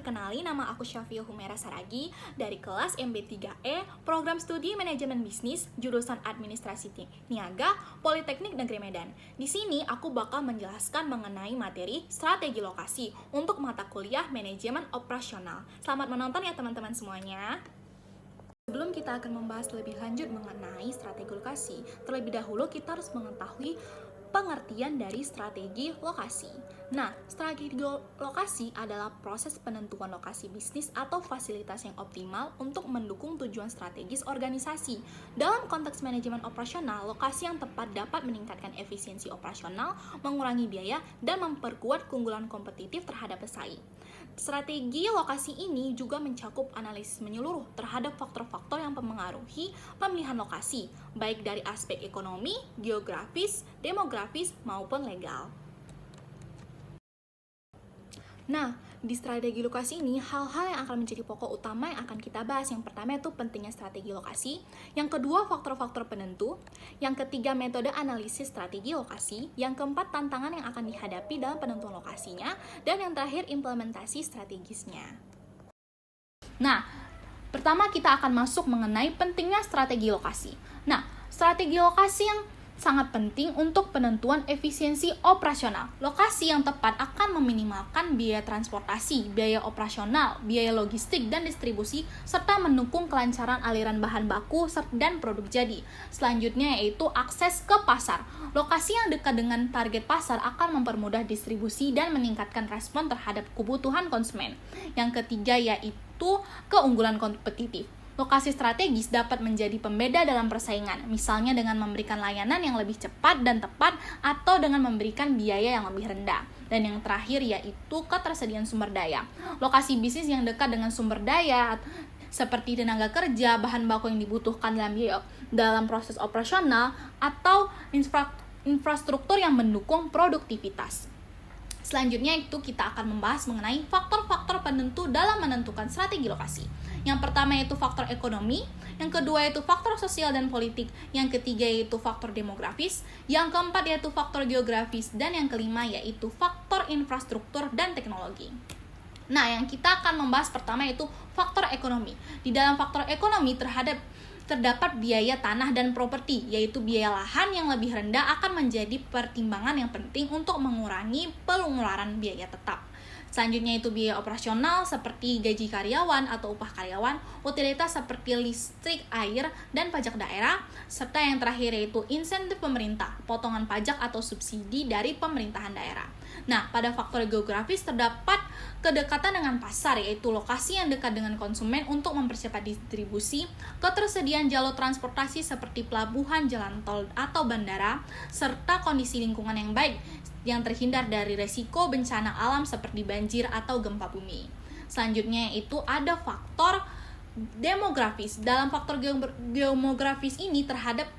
perkenalin, nama aku Syafia Humaira Saragi dari kelas MB3E, Program Studi Manajemen Bisnis, jurusan Administrasi Niaga, Politeknik Negeri Medan. Di sini aku bakal menjelaskan mengenai materi strategi lokasi untuk mata kuliah Manajemen Operasional. Selamat menonton ya teman-teman semuanya. Sebelum kita akan membahas lebih lanjut mengenai strategi lokasi, terlebih dahulu kita harus mengetahui pengertian dari strategi lokasi. Nah, strategi lokasi adalah proses penentuan lokasi bisnis atau fasilitas yang optimal untuk mendukung tujuan strategis organisasi. Dalam konteks manajemen operasional, lokasi yang tepat dapat meningkatkan efisiensi operasional, mengurangi biaya, dan memperkuat keunggulan kompetitif terhadap pesaing. Strategi lokasi ini juga mencakup analisis menyeluruh terhadap faktor-faktor yang mempengaruhi pemilihan lokasi, baik dari aspek ekonomi, geografis, demografis, maupun legal. Nah, di strategi lokasi ini, hal-hal yang akan menjadi pokok utama yang akan kita bahas. Yang pertama itu pentingnya strategi lokasi, yang kedua faktor-faktor penentu, yang ketiga metode analisis strategi lokasi, yang keempat tantangan yang akan dihadapi dalam penentuan lokasinya, dan yang terakhir implementasi strategisnya. Nah, pertama kita akan masuk mengenai pentingnya strategi lokasi. Nah, strategi lokasi yang sangat penting untuk penentuan efisiensi operasional. Lokasi yang tepat akan meminimalkan biaya transportasi, biaya operasional, biaya logistik dan distribusi, serta mendukung kelancaran aliran bahan baku dan produk jadi. Selanjutnya yaitu akses ke pasar. Lokasi yang dekat dengan target pasar akan mempermudah distribusi dan meningkatkan respon terhadap kebutuhan konsumen. Yang ketiga yaitu keunggulan kompetitif. Lokasi strategis dapat menjadi pembeda dalam persaingan, misalnya dengan memberikan layanan yang lebih cepat dan tepat atau dengan memberikan biaya yang lebih rendah. Dan yang terakhir yaitu ketersediaan sumber daya. Lokasi bisnis yang dekat dengan sumber daya seperti tenaga kerja, bahan baku yang dibutuhkan dalam proses operasional, atau infrastruktur yang mendukung produktivitas. Selanjutnya itu kita akan membahas mengenai faktor-faktor penentu dalam menentukan strategi lokasi. Yang pertama yaitu faktor ekonomi, yang kedua yaitu faktor sosial dan politik, yang ketiga yaitu faktor demografis, yang keempat yaitu faktor geografis, dan yang kelima yaitu faktor infrastruktur dan teknologi. Nah, yang kita akan membahas pertama yaitu faktor ekonomi. Di dalam faktor ekonomi terdapat biaya tanah dan properti, yaitu biaya lahan yang lebih rendah akan menjadi pertimbangan yang penting untuk mengurangi pengeluaran biaya tetap. Selanjutnya itu biaya operasional seperti gaji karyawan atau upah karyawan, utilitas seperti listrik, air, dan pajak daerah, serta yang terakhir yaitu insentif pemerintah, potongan pajak atau subsidi dari pemerintahan daerah. Nah, pada faktor geografis terdapat kedekatan dengan pasar, yaitu lokasi yang dekat dengan konsumen untuk mempercepat distribusi, ketersediaan jalur transportasi seperti pelabuhan, jalan tol, atau bandara, serta kondisi lingkungan yang baik, yang terhindar dari resiko bencana alam seperti banjir atau gempa bumi. Selanjutnya itu ada faktor demografis. Dalam faktor demografis ini terdapat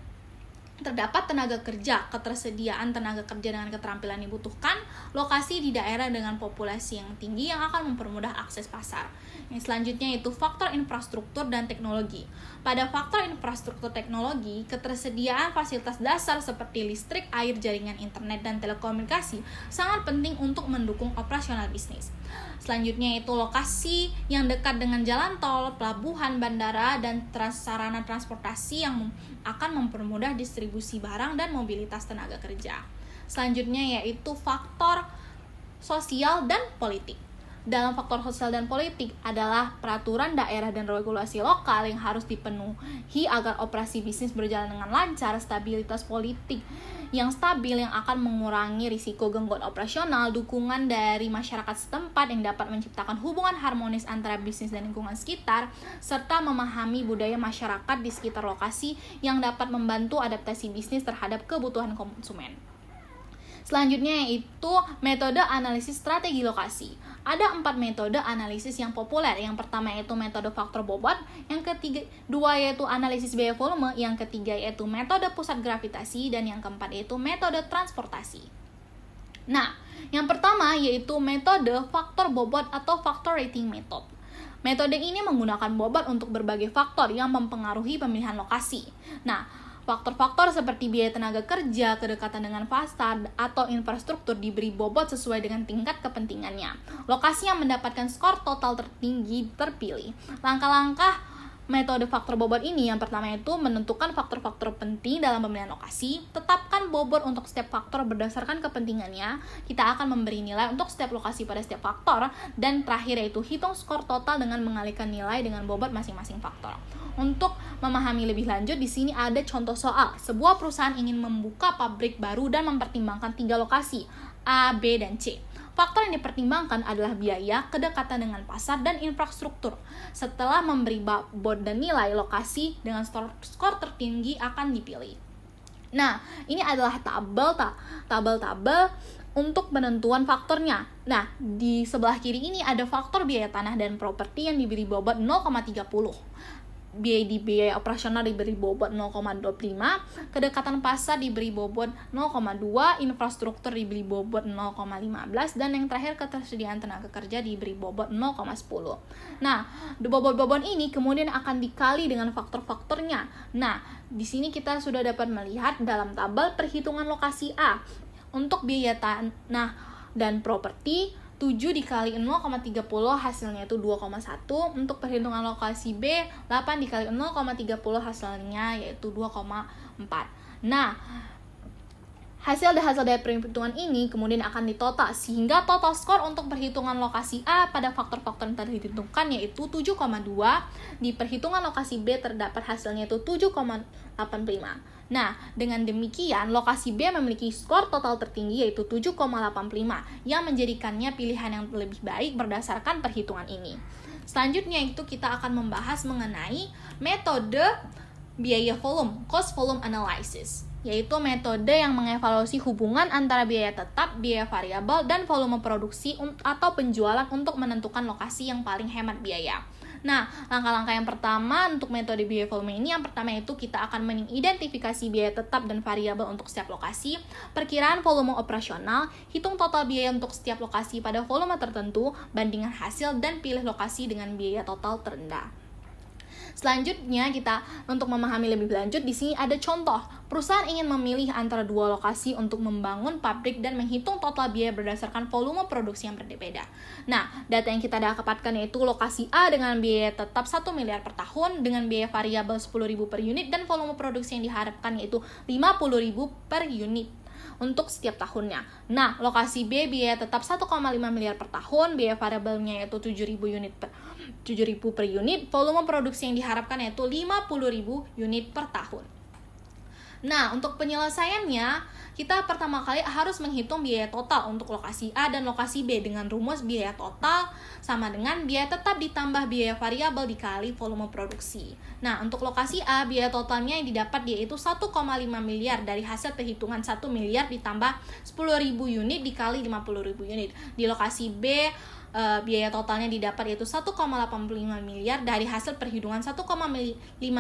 tenaga kerja, ketersediaan tenaga kerja dengan keterampilan yang dibutuhkan, lokasi di daerah dengan populasi yang tinggi yang akan mempermudah akses pasar. Yang selanjutnya itu faktor infrastruktur dan teknologi. Pada faktor infrastruktur teknologi, ketersediaan fasilitas dasar seperti listrik, air, jaringan internet, dan telekomunikasi sangat penting untuk mendukung operasional bisnis. Selanjutnya itu lokasi yang dekat dengan jalan tol, pelabuhan, bandara, dan sarana transportasi yang akan mempermudah distribusi barang dan mobilitas tenaga kerja. Selanjutnya yaitu faktor sosial dan politik. Dalam faktor sosial dan politik adalah peraturan daerah dan regulasi lokal yang harus dipenuhi agar operasi bisnis berjalan dengan lancar, stabilitas politik yang stabil yang akan mengurangi risiko gangguan operasional, dukungan dari masyarakat setempat yang dapat menciptakan hubungan harmonis antara bisnis dan lingkungan sekitar, serta memahami budaya masyarakat di sekitar lokasi yang dapat membantu adaptasi bisnis terhadap kebutuhan konsumen. Selanjutnya yaitu metode analisis strategi lokasi. Ada 4 metode analisis yang populer. Yang pertama yaitu metode faktor bobot, yang kedua yaitu analisis biaya volume, yang ketiga yaitu metode pusat gravitasi, dan yang keempat yaitu metode transportasi. Nah, yang pertama yaitu metode faktor bobot atau factor rating method. Metode ini menggunakan bobot untuk berbagai faktor yang mempengaruhi pemilihan lokasi. Nah, Faktor-faktor seperti biaya tenaga kerja, kedekatan dengan pasar, atau infrastruktur diberi bobot sesuai dengan tingkat kepentingannya. Lokasi yang mendapatkan skor total tertinggi terpilih. Langkah-langkah metode faktor bobot ini yang pertama itu menentukan faktor-faktor penting dalam pemilihan lokasi. Tetapkan bobot untuk setiap faktor berdasarkan kepentingannya. Kita akan memberi nilai untuk setiap lokasi pada setiap faktor. Dan terakhir yaitu hitung skor total dengan mengalihkan nilai dengan bobot masing-masing faktor. Untuk memahami lebih lanjut, di sini ada contoh soal. Sebuah perusahaan ingin membuka pabrik baru dan mempertimbangkan 3 lokasi, A, B, dan C. Faktor yang dipertimbangkan adalah biaya, kedekatan dengan pasar, dan infrastruktur. Setelah memberi bobot dan nilai, lokasi dengan skor tertinggi akan dipilih. Nah, ini adalah tabel untuk penentuan faktornya. Nah, di sebelah kiri ini ada faktor biaya tanah dan properti yang diberi bobot 0,30. Biaya operasional diberi bobot 0,25, kedekatan pasar diberi bobot 0,2, infrastruktur diberi bobot 0,15, dan yang terakhir ketersediaan tenaga kerja diberi bobot 0,10. Nah, bobot-bobot ini kemudian akan dikali dengan faktor-faktornya. Nah, di sini kita sudah dapat melihat dalam tabel perhitungan lokasi A. Untuk biaya tanah dan properti 7 dikali 0,30 hasilnya itu 2,1. Untuk perhitungan lokasi B, 8 dikali 0,30 hasilnya yaitu 2,4. Nah, hasil dari perhitungan ini kemudian akan ditotal, sehingga total skor untuk perhitungan lokasi A pada faktor-faktor yang tadi ditentukan yaitu 7,2. Di perhitungan lokasi B terdapat hasilnya itu 7,85. Nah, dengan demikian, lokasi B memiliki skor total tertinggi yaitu 7,85 yang menjadikannya pilihan yang lebih baik berdasarkan perhitungan ini. Selanjutnya itu kita akan membahas mengenai metode biaya volume, cost volume analysis, yaitu metode yang mengevaluasi hubungan antara biaya tetap, biaya variabel, dan volume produksi atau penjualan untuk menentukan lokasi yang paling hemat biaya. Nah, langkah-langkah yang pertama untuk metode biaya volume ini, yang pertama itu kita akan mengidentifikasi biaya tetap dan variabel untuk setiap lokasi, perkiraan volume operasional, hitung total biaya untuk setiap lokasi pada volume tertentu, bandingkan hasil, dan pilih lokasi dengan biaya total terendah. Selanjutnya kita untuk memahami lebih lanjut, di sini ada contoh. Perusahaan ingin memilih antara 2 lokasi untuk membangun pabrik dan menghitung total biaya berdasarkan volume produksi yang berbeda. Nah, data yang kita dapatkan yaitu lokasi A dengan biaya tetap 1 miliar per tahun dengan biaya variabel 10.000 per unit dan volume produksi yang diharapkan yaitu 50.000 per unit untuk setiap tahunnya. Nah, lokasi B biaya tetap 1,5 miliar per tahun, biaya variabelnya yaitu 7.000 per unit, volume produksi yang diharapkan yaitu 50.000 unit per tahun. Nah, untuk penyelesaiannya, kita pertama kali harus menghitung biaya total untuk lokasi A dan lokasi B dengan rumus biaya total sama dengan biaya tetap ditambah biaya variabel dikali volume produksi. Nah, untuk lokasi A, biaya totalnya yang didapat yaitu 1,5 miliar dari hasil perhitungan 1 miliar ditambah 10.000 unit dikali 50.000 unit. Di lokasi B, biaya totalnya didapat yaitu 1,85 miliar dari hasil perhitungan 1,5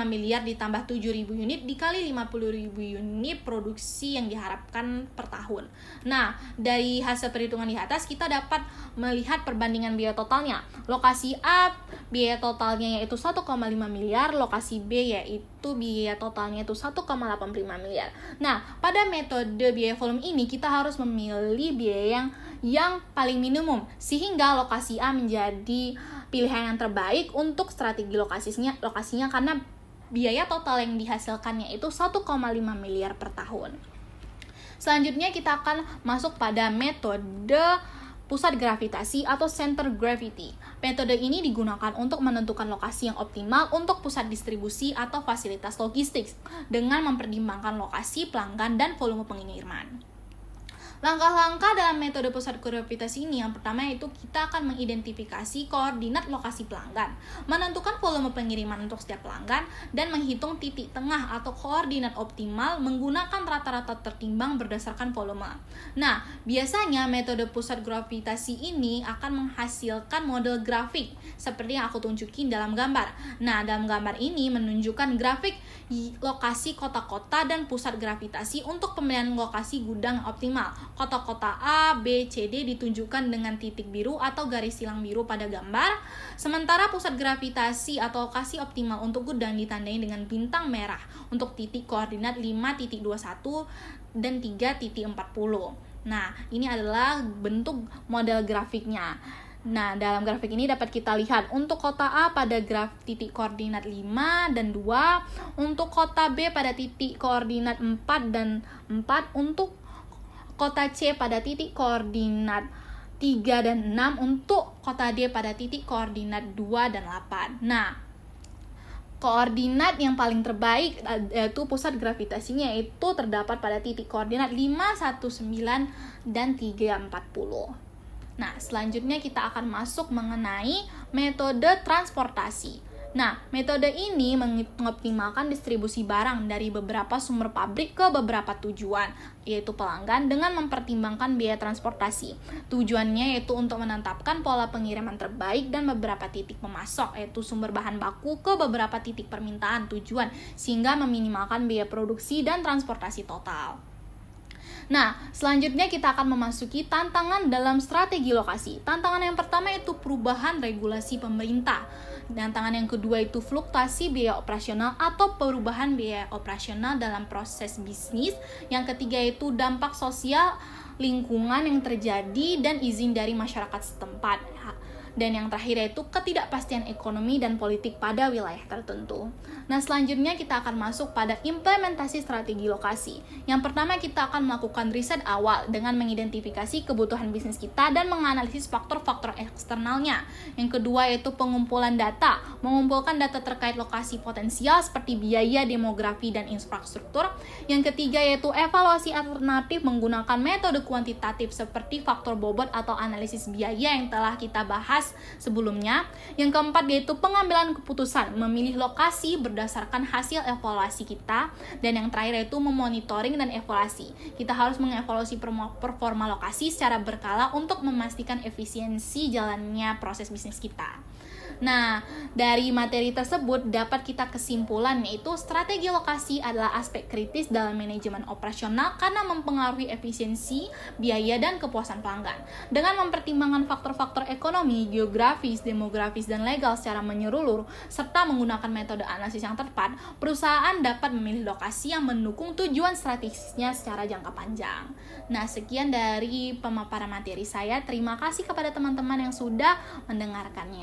miliar ditambah 7.000 unit dikali 50.000 unit produksi yang diharapkan per tahun. Nah, dari hasil perhitungan di atas kita dapat melihat perbandingan biaya totalnya. Lokasi A biaya totalnya yaitu 1,5 miliar, lokasi B yaitu biaya totalnya itu 1,85 miliar. Nah, pada metode biaya volume ini kita harus memilih biaya yang paling minimum, sehingga lokasi A menjadi pilihan yang terbaik untuk strategi lokasinya karena biaya total yang dihasilkannya itu 1,5 miliar per tahun. Selanjutnya kita akan masuk pada metode pusat gravitasi atau center gravity. Metode ini digunakan untuk menentukan lokasi yang optimal untuk pusat distribusi atau fasilitas logistik dengan mempertimbangkan lokasi, pelanggan, dan volume pengiriman. Langkah-langkah dalam metode pusat gravitasi ini, yang pertama itu kita akan mengidentifikasi koordinat lokasi pelanggan, menentukan volume pengiriman untuk setiap pelanggan, dan menghitung titik tengah atau koordinat optimal menggunakan rata-rata tertimbang berdasarkan volume. Nah, biasanya metode pusat gravitasi ini akan menghasilkan model grafik seperti yang aku tunjukin dalam gambar. Nah, dalam gambar ini menunjukkan grafik lokasi kota-kota dan pusat gravitasi untuk pemilihan lokasi gudang optimal. kota-kota A, B, C, D ditunjukkan dengan titik biru atau garis silang biru pada gambar, sementara pusat gravitasi atau lokasi optimal untuk gudang ditandai dengan bintang merah untuk titik koordinat 5.21 dan 3.40. Nah, ini adalah bentuk model grafiknya. Nah, dalam grafik ini dapat kita lihat untuk kota A pada titik koordinat 5 dan 2, untuk kota B pada titik koordinat 4 dan 4, untuk kota C pada titik koordinat 3 dan 6, untuk kota D pada titik koordinat 2 dan 8. Nah, koordinat yang paling terbaik yaitu pusat gravitasinya itu terdapat pada titik koordinat 5, 19, dan 340. Nah, selanjutnya kita akan masuk mengenai metode transportasi. Nah, metode ini mengoptimalkan distribusi barang dari beberapa sumber pabrik ke beberapa tujuan, yaitu pelanggan, dengan mempertimbangkan biaya transportasi. Tujuannya yaitu untuk menetapkan pola pengiriman terbaik dan beberapa titik pemasok, yaitu sumber bahan baku, ke beberapa titik permintaan tujuan, sehingga meminimalkan biaya produksi dan transportasi total. Nah, selanjutnya kita akan memasuki tantangan dalam strategi lokasi. Tantangan yang pertama itu perubahan regulasi pemerintah. Tantangan yang kedua itu fluktuasi biaya operasional atau perubahan biaya operasional dalam proses bisnis. Yang ketiga itu dampak sosial lingkungan yang terjadi dan izin dari masyarakat setempat. Dan yang terakhir yaitu ketidakpastian ekonomi dan politik pada wilayah tertentu. Nah, selanjutnya kita akan masuk pada implementasi strategi lokasi. Yang pertama kita akan melakukan riset awal dengan mengidentifikasi kebutuhan bisnis kita dan menganalisis faktor-faktor eksternalnya. Yang kedua yaitu pengumpulan data, mengumpulkan data terkait lokasi potensial seperti biaya, demografi, dan infrastruktur. Yang ketiga yaitu evaluasi alternatif menggunakan metode kuantitatif seperti faktor bobot atau analisis biaya yang telah kita bahas sebelumnya. Yang keempat yaitu pengambilan keputusan, memilih lokasi berdasarkan hasil evaluasi kita. Dan yang terakhir yaitu memonitoring dan evaluasi. Kita harus mengevaluasi performa lokasi secara berkala untuk memastikan efisiensi jalannya proses bisnis kita. Nah, dari materi tersebut dapat kita kesimpulan yaitu strategi lokasi adalah aspek kritis dalam manajemen operasional karena mempengaruhi efisiensi, biaya, dan kepuasan pelanggan. Dengan mempertimbangkan faktor-faktor ekonomi, geografis, demografis, dan legal secara menyeluruh, serta menggunakan metode analisis yang tepat, perusahaan dapat memilih lokasi yang mendukung tujuan strategisnya secara jangka panjang. Nah, sekian dari pemaparan materi saya. Terima kasih kepada teman-teman yang sudah mendengarkannya.